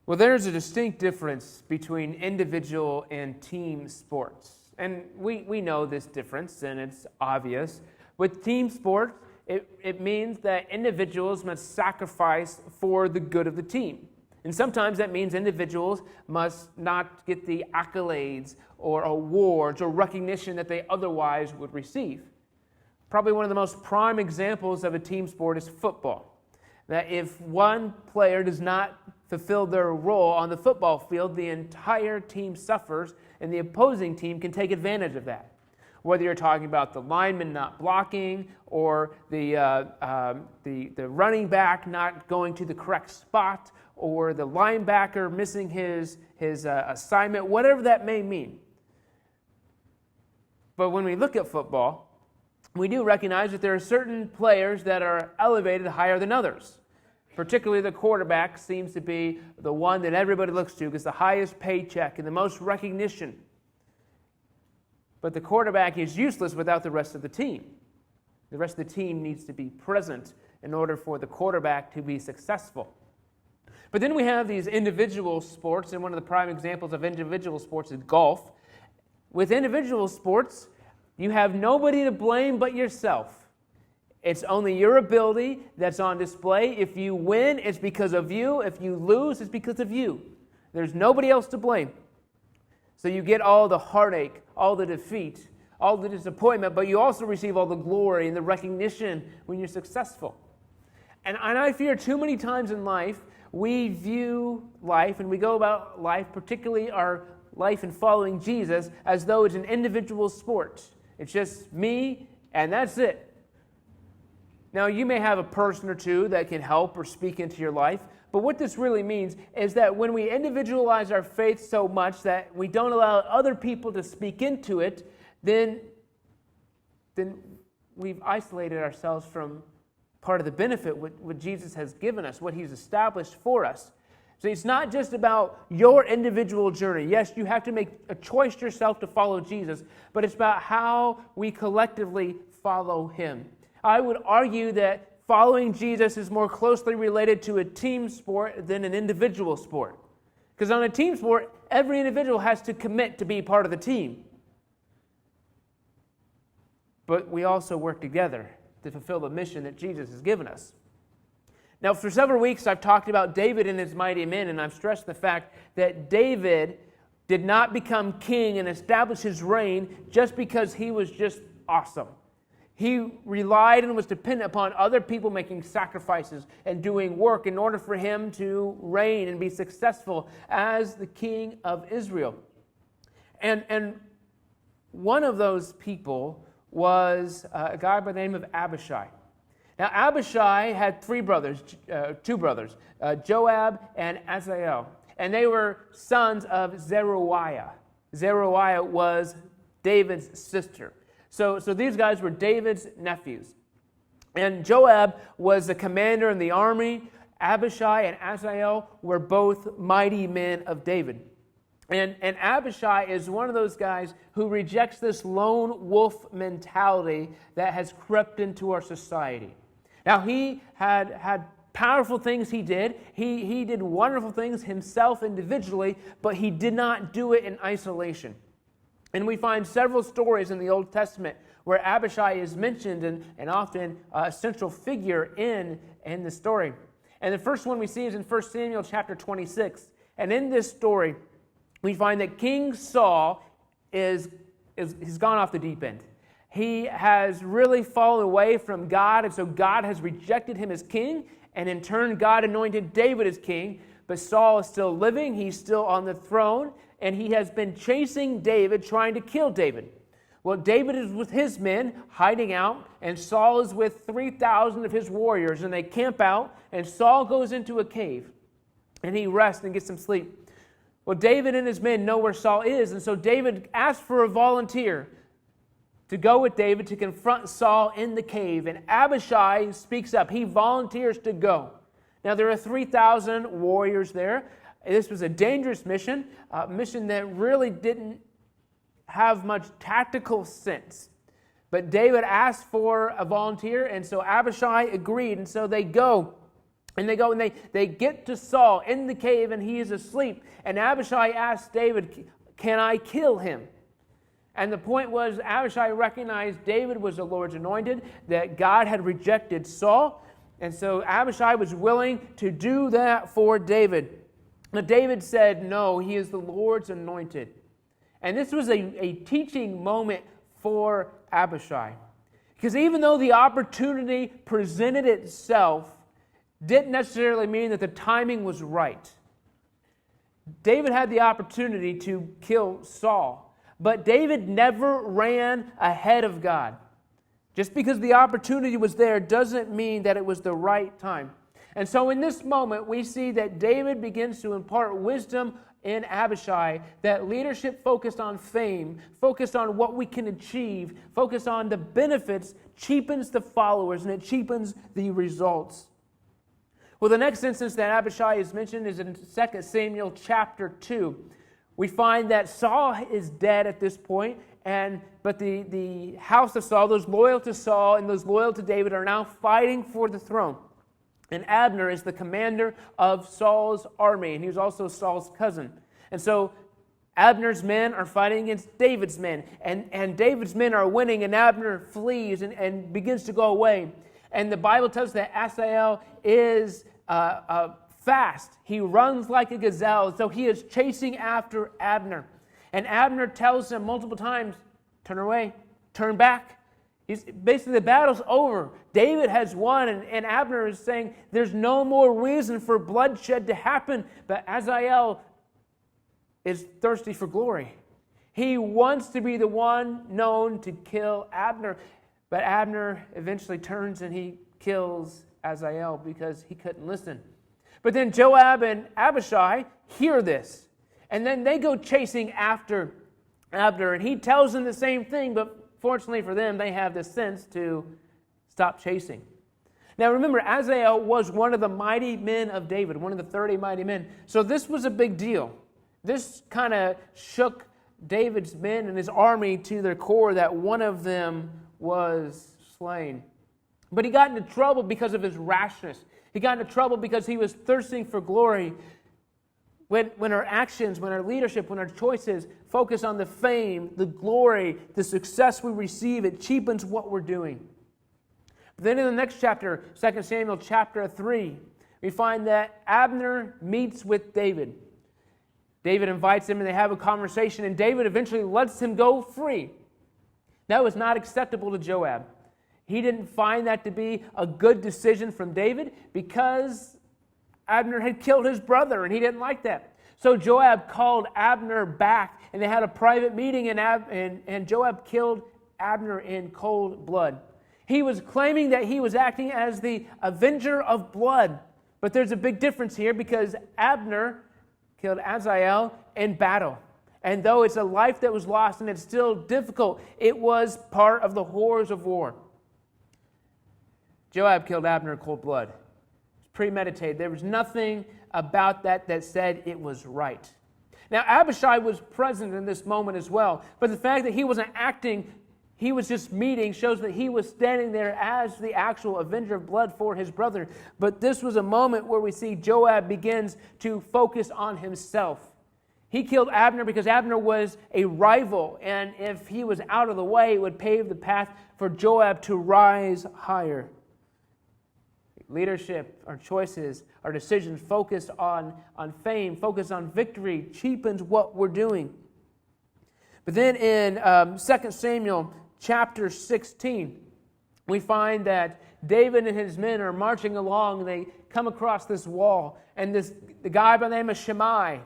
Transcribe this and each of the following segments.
Well, there's a distinct difference between individual and team sports. And we know this difference, and it's obvious. With team sports, it means that individuals must sacrifice for the good of the team. And sometimes that means individuals must not get the accolades or awards or recognition that they otherwise would receive. Probably one of the most prime examples of a team sport is football. That if one player does not fulfill their role on the football field, the entire team suffers, and the opposing team can take advantage of that. Whether you're talking about the lineman not blocking or the running back not going to the correct spot or the linebacker missing his assignment, whatever that may mean. But when we look at football, we do recognize that there are certain players that are elevated higher than others. Particularly the quarterback seems to be the one that everybody looks to, gets the highest paycheck and the most recognition. But the quarterback is useless without the rest of the team. The rest of the team needs to be present in order for the quarterback to be successful. But then we have these individual sports, and one of the prime examples of individual sports is golf. With individual sports, you have nobody to blame but yourself. It's only your ability that's on display. If you win, it's because of you. If you lose, it's because of you. There's nobody else to blame. So you get all the heartache, all the defeat, all the disappointment, but you also receive all the glory and the recognition when you're successful. And I fear too many times in life, we view life and we go about life, particularly our life in following Jesus, as though it's an individual sport. It's just me and that's it. Now, you may have a person or two that can help or speak into your life, but what this really means is that when we individualize our faith so much that we don't allow other people to speak into it, then we've isolated ourselves from part of the benefit what Jesus has given us, what He's established for us. So it's not just about your individual journey. Yes, you have to make a choice yourself to follow Jesus, but it's about how we collectively follow Him. I would argue that following Jesus is more closely related to a team sport than an individual sport. Because on a team sport, every individual has to commit to be part of the team. But we also work together to fulfill the mission that Jesus has given us. Now, for several weeks, I've talked about David and his mighty men, and I've stressed the fact that David did not become king and establish his reign just because he was just awesome. He relied and was dependent upon other people making sacrifices and doing work in order for him to reign and be successful as the king of Israel. And one of those people was a guy by the name of Abishai. Now, Abishai had two brothers, Joab and Asahel, and they were sons of Zeruiah. Zeruiah was David's sister. So these guys were David's nephews. And Joab was the commander in the army. Abishai and Asahel were both mighty men of David. And Abishai is one of those guys who rejects this lone wolf mentality that has crept into our society. Now, he had powerful things he did. He did wonderful things himself individually, but he did not do it in isolation. And we find several stories in the Old Testament where Abishai is mentioned and often a central figure in the story. And the first one we see is in 1 Samuel chapter 26. And in this story, we find that King Saul he's gone off the deep end. He has really fallen away from God, and so God has rejected him as king, and in turn, God anointed David as king. But Saul is still living, he's still on the throne, and he has been chasing David, trying to kill David. Well, David is with his men, hiding out, and Saul is with 3,000 of his warriors, and they camp out, and Saul goes into a cave, and he rests and gets some sleep. Well, David and his men know where Saul is, and so David asks for a volunteer to go with David to confront Saul in the cave, and Abishai speaks up. He volunteers to go. Now, there are 3,000 warriors there. This was a dangerous mission, a mission that really didn't have much tactical sense. But David asked for a volunteer, and so Abishai agreed, and so they go. And they go and they get to Saul in the cave, and he is asleep. And Abishai asks David, can I kill him? And the point was, Abishai recognized David was the Lord's anointed, that God had rejected Saul. And so Abishai was willing to do that for David. But David said, no, he is the Lord's anointed. And this was a teaching moment for Abishai. Because even though the opportunity presented itself, didn't necessarily mean that the timing was right. David had the opportunity to kill Saul, but David never ran ahead of God. Just because the opportunity was there doesn't mean that it was the right time. And so in this moment, we see that David begins to impart wisdom in Abishai, that leadership focused on fame, focused on what we can achieve, focused on the benefits, cheapens the followers, and it cheapens the results. Well, the next instance that Abishai is mentioned is in 2 Samuel chapter 2. We find that Saul is dead at this point, but the house of Saul, those loyal to Saul and those loyal to David, are now fighting for the throne. And Abner is the commander of Saul's army, and he was also Saul's cousin. And so Abner's men are fighting against David's men, and David's men are winning, and Abner flees and begins to go away. And the Bible tells us that Asahel is fast. He runs like a gazelle, so he is chasing after Abner. And Abner tells him multiple times, turn away, turn back. Basically, the battle's over. David has won, and Abner is saying there's no more reason for bloodshed to happen. But Asahel is thirsty for glory. He wants to be the one known to kill Abner. But Abner eventually turns and he kills Asahel because he couldn't listen. But then Joab and Abishai hear this. And then they go chasing after Abner. And he tells them the same thing, but fortunately for them, they have the sense to stop chasing. Now remember, Asahel was one of the mighty men of David, one of the 30 mighty men. So this was a big deal. This kind of shook David's men and his army to their core that one of them was slain. But he got into trouble because of his rashness. He got into trouble because he was thirsting for glory. When our actions, when our leadership, when our choices focus on the fame, the glory, the success we receive, it cheapens what we're doing. But then in the next chapter, 2 Samuel chapter 3, we find that Abner meets with David. David invites him and they have a conversation, and David eventually lets him go free. That was not acceptable to Joab. He didn't find that to be a good decision from David because Abner had killed his brother, and he didn't like that. So Joab called Abner back, and they had a private meeting, and Joab killed Abner in cold blood. He was claiming that he was acting as the avenger of blood. But there's a big difference here because Abner killed Asahel in battle. And though it's a life that was lost and it's still difficult, it was part of the horrors of war. Joab killed Abner in cold blood. It's premeditated. There was nothing about that said it was right. Now, Abishai was present in this moment as well, but the fact that he wasn't acting, he was just meeting, shows that he was standing there as the actual avenger of blood for his brother. But this was a moment where we see Joab begins to focus on himself. He killed Abner because Abner was a rival, and if he was out of the way, it would pave the path for Joab to rise higher. Leadership, our choices, our decisions focused on fame, focused on victory, cheapens what we're doing. But then in 2 Samuel chapter 16, we find that David and his men are marching along, and they come across this wall, and the guy by the name of Shimei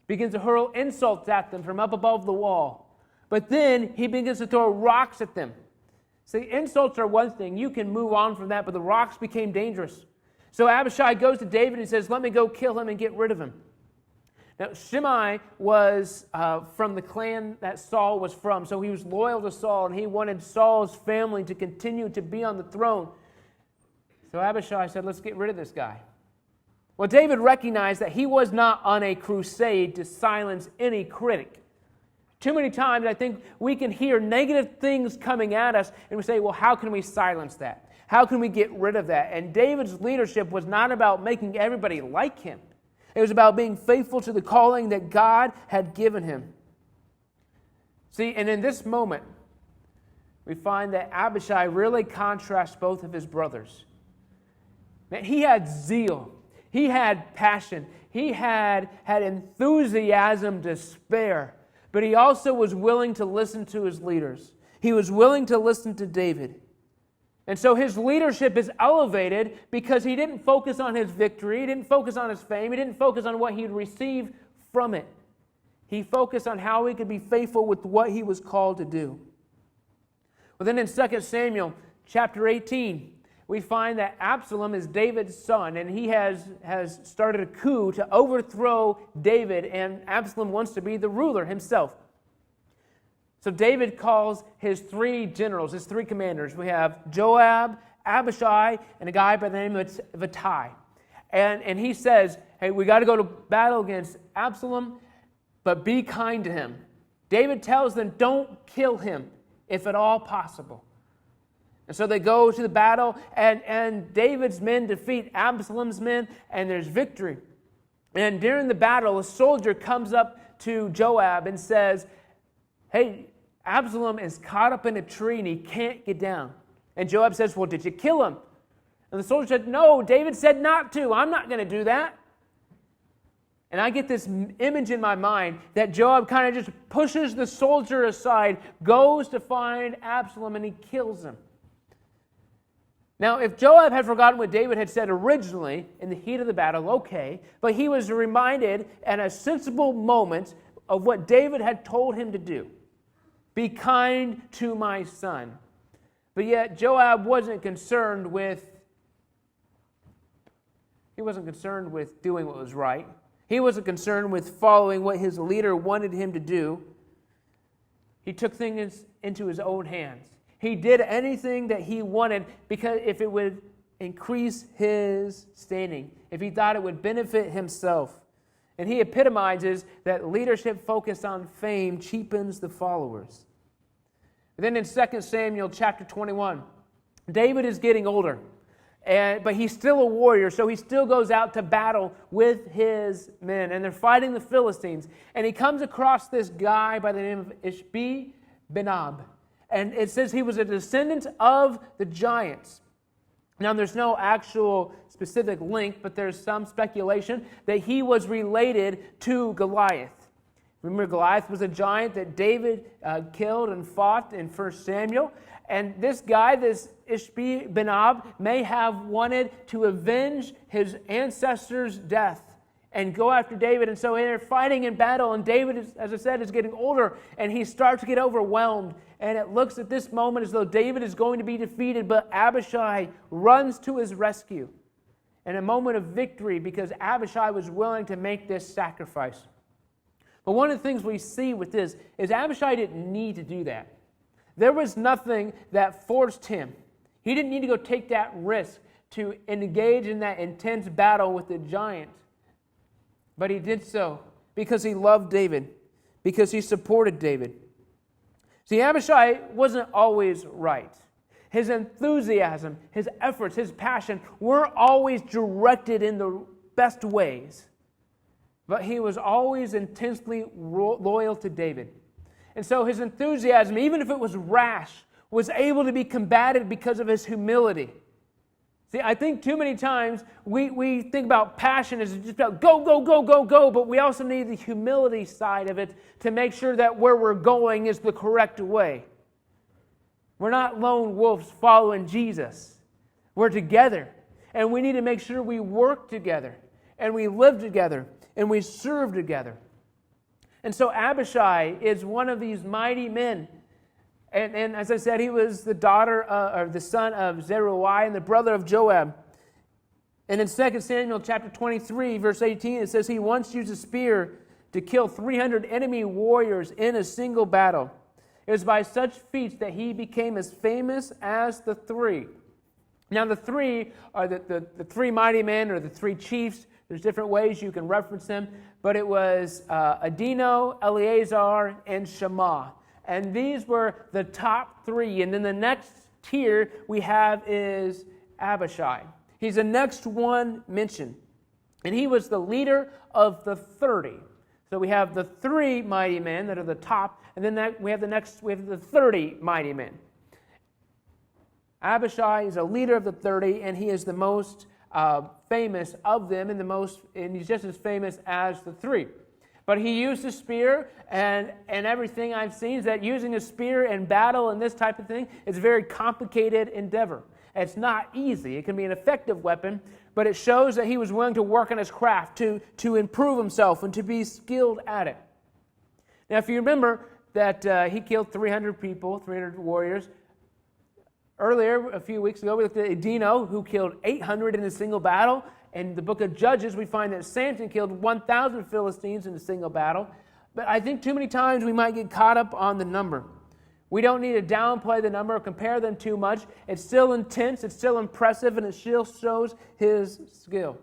begins to hurl insults at them from up above the wall. But then he begins to throw rocks at them. See, insults are one thing. You can move on from that, but the rocks became dangerous. So Abishai goes to David and says, let me go kill him and get rid of him. Now, Shimei was from the clan that Saul was from, so he was loyal to Saul, and he wanted Saul's family to continue to be on the throne. So Abishai said, let's get rid of this guy. Well, David recognized that he was not on a crusade to silence any critic. Too many times I think we can hear negative things coming at us and we say, well, how can we silence that? How can we get rid of that? And David's leadership was not about making everybody like him. It was about being faithful to the calling that God had given him. See, and in this moment, we find that Abishai really contrasts both of his brothers. Man, he had zeal. He had passion. He had enthusiasm to spare. But he also was willing to listen to his leaders. He was willing to listen to David. And so his leadership is elevated because he didn't focus on his victory. He didn't focus on his fame. He didn't focus on what he'd receive from it. He focused on how he could be faithful with what he was called to do. Well, then in 2 Samuel chapter 18, we find that Absalom is David's son, and he has started a coup to overthrow David, and Absalom wants to be the ruler himself. So David calls his three generals, his three commanders. We have Joab, Abishai, and a guy by the name of Ittai. And he says, hey, we got to go to battle against Absalom, but be kind to him. David tells them, don't kill him, if at all possible. And so they go to the battle, and David's men defeat Absalom's men, and there's victory. And during the battle, a soldier comes up to Joab and says, hey, Absalom is caught up in a tree and he can't get down. And Joab says, well, did you kill him? And the soldier said, no, David said not to. I'm not going to do that. And I get this image in my mind that Joab kind of just pushes the soldier aside, goes to find Absalom, and he kills him. Now, if Joab had forgotten what David had said originally in the heat of the battle, okay, but he was reminded at a sensible moment of what David had told him to do. Be kind to my son. But yet Joab wasn't concerned with doing what was right. He wasn't concerned with following what his leader wanted him to do. He took things into his own hands. He did anything that he wanted because if it would increase his standing, if he thought it would benefit himself. And he epitomizes that leadership focused on fame cheapens the followers. And then in 2 Samuel chapter 21, David is getting older, but he's still a warrior, so he still goes out to battle with his men, and they're fighting the Philistines. And he comes across this guy by the name of Ishbi-Benob, and it says he was a descendant of the giants. Now, there's no actual specific link, but there's some speculation that he was related to Goliath. Remember, Goliath was a giant that David killed and fought in 1 Samuel. And this guy, this Ishbi-Benob, may have wanted to avenge his ancestor's death and go after David. And so they're fighting in battle, and David, as I said, is getting older, and he starts to get overwhelmed. And it looks at this moment as though David is going to be defeated, but Abishai runs to his rescue in a moment of victory because Abishai was willing to make this sacrifice. But one of the things we see with this is Abishai didn't need to do that. There was nothing that forced him. He didn't need to go take that risk to engage in that intense battle with the giant. But he did so because he loved David, because he supported David. See, Abishai wasn't always right. His enthusiasm, his efforts, his passion weren't always directed in the best ways. But he was always intensely loyal to David. And so his enthusiasm, even if it was rash, was able to be combated because of his humility. See, I think too many times we think about passion as just about go, go, go, go, go, but we also need the humility side of it to make sure that where we're going is the correct way. We're not lone wolves following Jesus. We're together, and we need to make sure we work together, and we live together, and we serve together. And so Abishai is one of these mighty men. And as I said, he was the the son of Zeruiah and the brother of Joab. And in 2 Samuel chapter 23, verse 18, it says he once used a spear to kill 300 enemy warriors in a single battle. It was by such feats that he became as famous as the three. Now the three are the three mighty men, or the three chiefs. There's different ways you can reference them, but it was Adino, Eleazar, and Shammah. And these were the top three. And then the next tier we have is Abishai. He's the next one mentioned. And he was the leader of the 30. So we have the 3 mighty men that are the top, and then we have the 30 mighty men. Abishai is a leader of the 30, and he is the most famous of them, and he's just as famous as the 3. But he used a spear, and everything I've seen is that using a spear in battle and this type of thing is a very complicated endeavor. It's not easy. It can be an effective weapon, but it shows that he was willing to work on his craft, to improve himself, and to be skilled at it. Now, if you remember that he killed 300 people, 300 warriors. Earlier, a few weeks ago, we looked at Adino, who killed 800 in a single battle. In the book of Judges, we find that Samson killed 1,000 Philistines in a single battle. But I think too many times we might get caught up on the number. We don't need to downplay the number or compare them too much. It's still intense, it's still impressive, and it still shows his skill.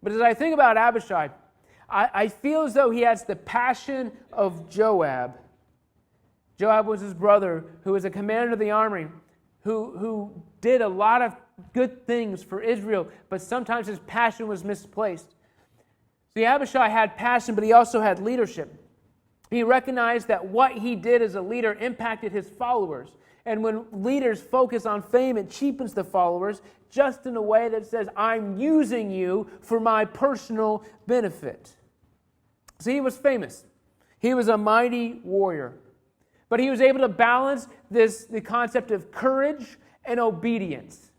But as I think about Abishai, I feel as though he has the passion of Joab. Joab was his brother, who was a commander of the army, who did a lot of good things for Israel, but sometimes his passion was misplaced. See, Abishai had passion, but he also had leadership. He recognized that what he did as a leader impacted his followers. And when leaders focus on fame, it cheapens the followers just in a way that says, I'm using you for my personal benefit. See, he was famous. He was a mighty warrior. But he was able to balance the concept of courage and obedience.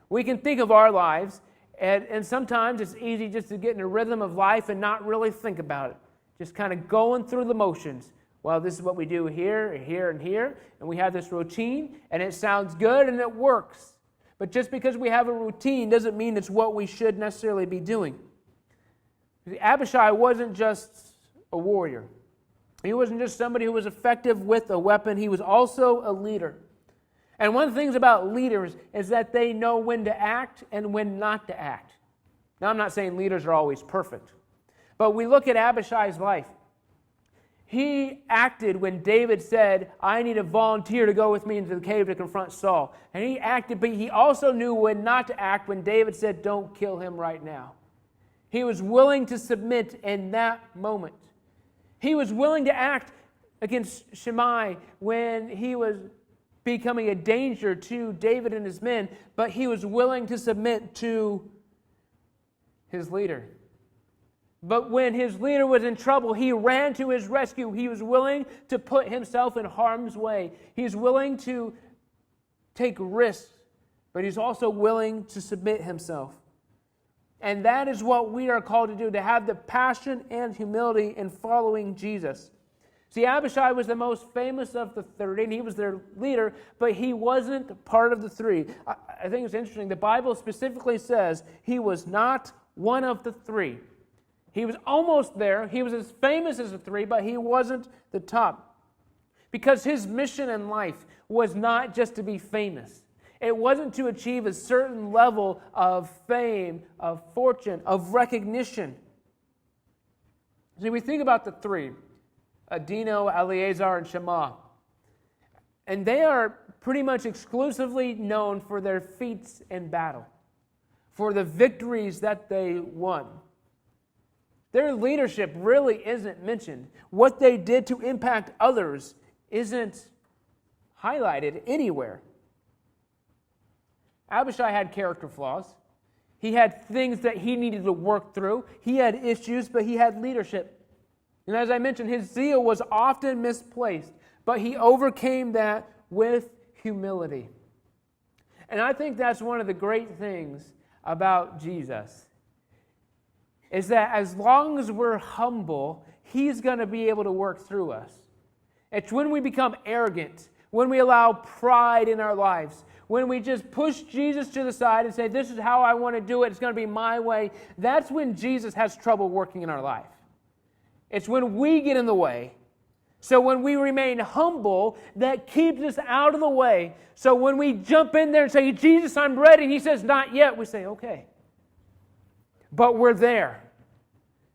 We can think of our lives, and sometimes it's easy just to get in a rhythm of life and not really think about it. Just kind of going through the motions. Well, this is what we do here, here, and here, and we have this routine, and it sounds good, and it works. But just because we have a routine doesn't mean it's what we should necessarily be doing. Abishai wasn't just a warrior. He wasn't just somebody who was effective with a weapon. He was also a leader. And one of the things about leaders is that they know when to act and when not to act. Now, I'm not saying leaders are always perfect. But we look at Abishai's life. He acted when David said, I need a volunteer to go with me into the cave to confront Saul. And he acted, but he also knew when not to act when David said, don't kill him right now. He was willing to submit in that moment. He was willing to act against Shimei when he was becoming a danger to David and his men, but he was willing to submit to his leader. But when his leader was in trouble, he ran to his rescue. He was willing to put himself in harm's way. He's willing to take risks, but he's also willing to submit himself. And that is what we are called to do, to have the passion and humility in following Jesus. See, Abishai was the most famous of the 30, and he was their leader, but he wasn't part of the 3. I think it's interesting. The Bible specifically says he was not one of the 3. He was almost there. He was as famous as the 3, but he wasn't the top. Because his mission in life was not just to be famous. It wasn't to achieve a certain level of fame, of fortune, of recognition. See, we think about the 3, Adino, Eleazar, and Shammah. And they are pretty much exclusively known for their feats in battle, for the victories that they won. Their leadership really isn't mentioned. What they did to impact others isn't highlighted anywhere. Abishai had character flaws. He had things that he needed to work through. He had issues, but he had leadership. And as I mentioned, his zeal was often misplaced, but he overcame that with humility. And I think that's one of the great things about Jesus, is that as long as we're humble, he's going to be able to work through us. It's when we become arrogant, when we allow pride in our lives, when we just push Jesus to the side and say, this is how I want to do it, it's going to be my way, that's when Jesus has trouble working in our life. It's when we get in the way. So when we remain humble, that keeps us out of the way. So when we jump in there and say, Jesus, I'm ready, and he says, not yet, we say, okay. But we're there.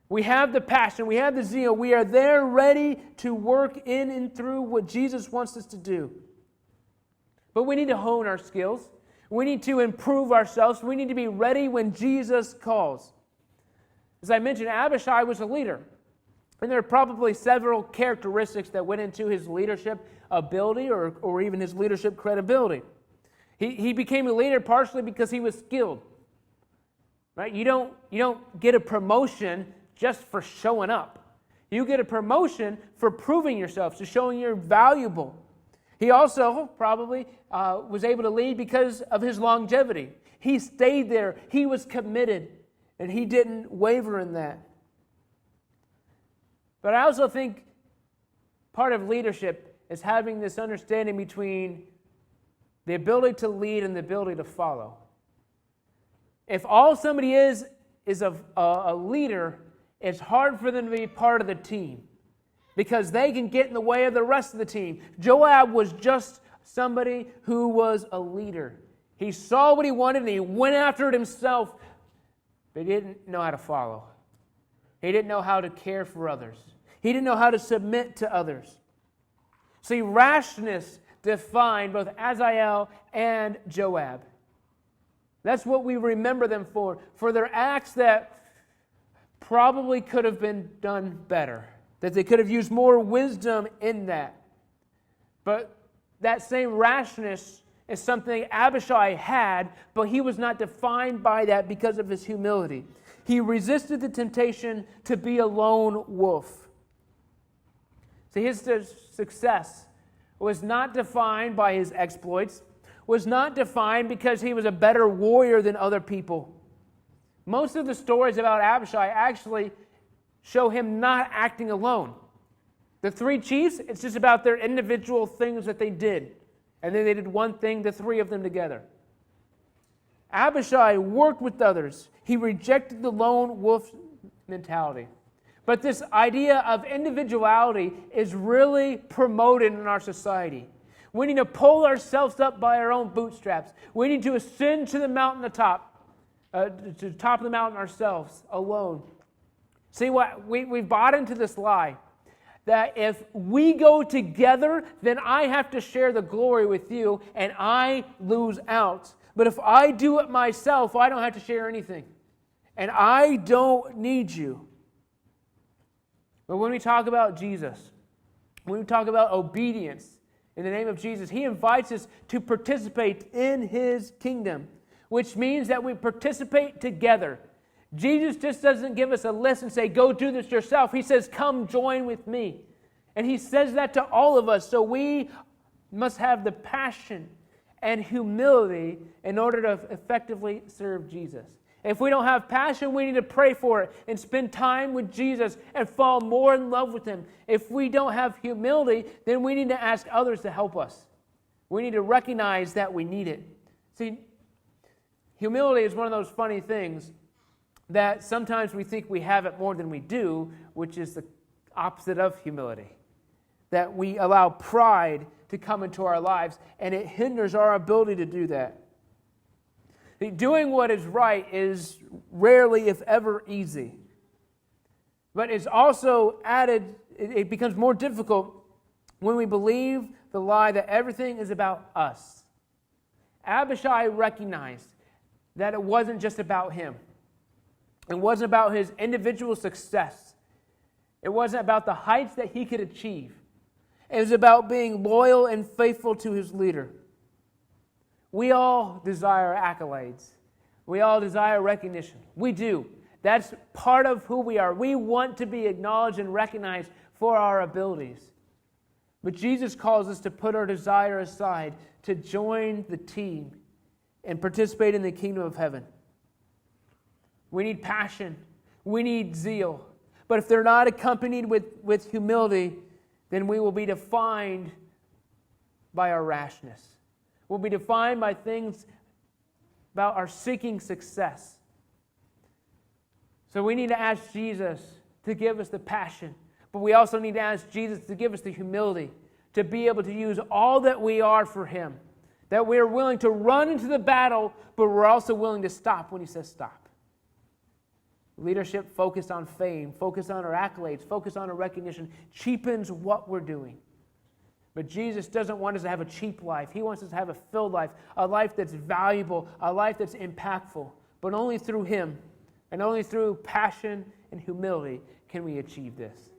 We have the passion, we have the zeal, we are there ready to work in and through what Jesus wants us to do. but we need to hone our skills. We need to improve ourselves. We need to be ready when Jesus calls. As I mentioned, Abishai was a leader. And there are probably several characteristics that went into his leadership ability or even his leadership credibility. He became a leader partially because he was skilled. Right? You don't get a promotion just for showing up. You get a promotion for proving yourself, to showing you're valuable. He also probably was able to lead because of his longevity. He stayed there. He was committed, and he didn't waver in that. But I also think part of leadership is having this understanding between the ability to lead and the ability to follow. If all somebody is a leader, it's hard for them to be part of the team because they can get in the way of the rest of the team. Joab was just somebody who was a leader. He saw what he wanted and he went after it himself, but he didn't know how to follow. He didn't know how to care for others. He didn't know how to submit to others. See, rashness defined both Azael and Joab. That's what we remember them for their acts that probably could have been done better, that they could have used more wisdom in that. But that same rashness is something Abishai had, but he was not defined by that because of his humility. He resisted the temptation to be a lone wolf. See, his success was not defined by his exploits, was not defined because he was a better warrior than other people. Most of the stories about Abishai actually show him not acting alone. The three chiefs, it's just about their individual things that they did. And then they did one thing, the three of them together. Abishai worked with others. He rejected the lone wolf mentality. But this idea of individuality is really promoted in our society. We need to pull ourselves up by our own bootstraps. We need to ascend to the mountain to the top of the mountain ourselves, alone. See what? We've bought into this lie that if we go together, then I have to share the glory with you and I lose out. But if I do it myself, I don't have to share anything. And I don't need you. But when we talk about Jesus, when we talk about obedience in the name of Jesus, he invites us to participate in his kingdom, which means that we participate together. Jesus just doesn't give us a list and say, go do this yourself. He says, come join with me. And he says that to all of us. So we must have the passion and humility in order to effectively serve Jesus. If we don't have passion, we need to pray for it and spend time with Jesus and fall more in love with him. If we don't have humility, then we need to ask others to help us. We need to recognize that we need it. See, humility is one of those funny things that sometimes we think we have it more than we do, which is the opposite of humility. That we allow pride to come into our lives, and it hinders our ability to do that. Doing what is right is rarely, if ever, easy. But it's also added, it becomes more difficult when we believe the lie that everything is about us. Abishai recognized that it wasn't just about him. It wasn't about his individual success. It wasn't about the heights that he could achieve. It was about being loyal and faithful to his leader. We all desire accolades. We all desire recognition. We do. That's part of who we are. We want to be acknowledged and recognized for our abilities. But Jesus calls us to put our desire aside, to join the team and participate in the kingdom of heaven. We need passion. We need zeal. But if they're not accompanied with humility, then we will be defined by our rashness. We'll be defined by things about our seeking success. So we need to ask Jesus to give us the passion, but we also need to ask Jesus to give us the humility to be able to use all that we are for him. That we are willing to run into the battle, but we're also willing to stop when he says stop. Leadership focused on fame, focused on our accolades, focused on our recognition, cheapens what we're doing. But Jesus doesn't want us to have a cheap life. He wants us to have a filled life, a life that's valuable, a life that's impactful. But only through Him and only through passion and humility can we achieve this.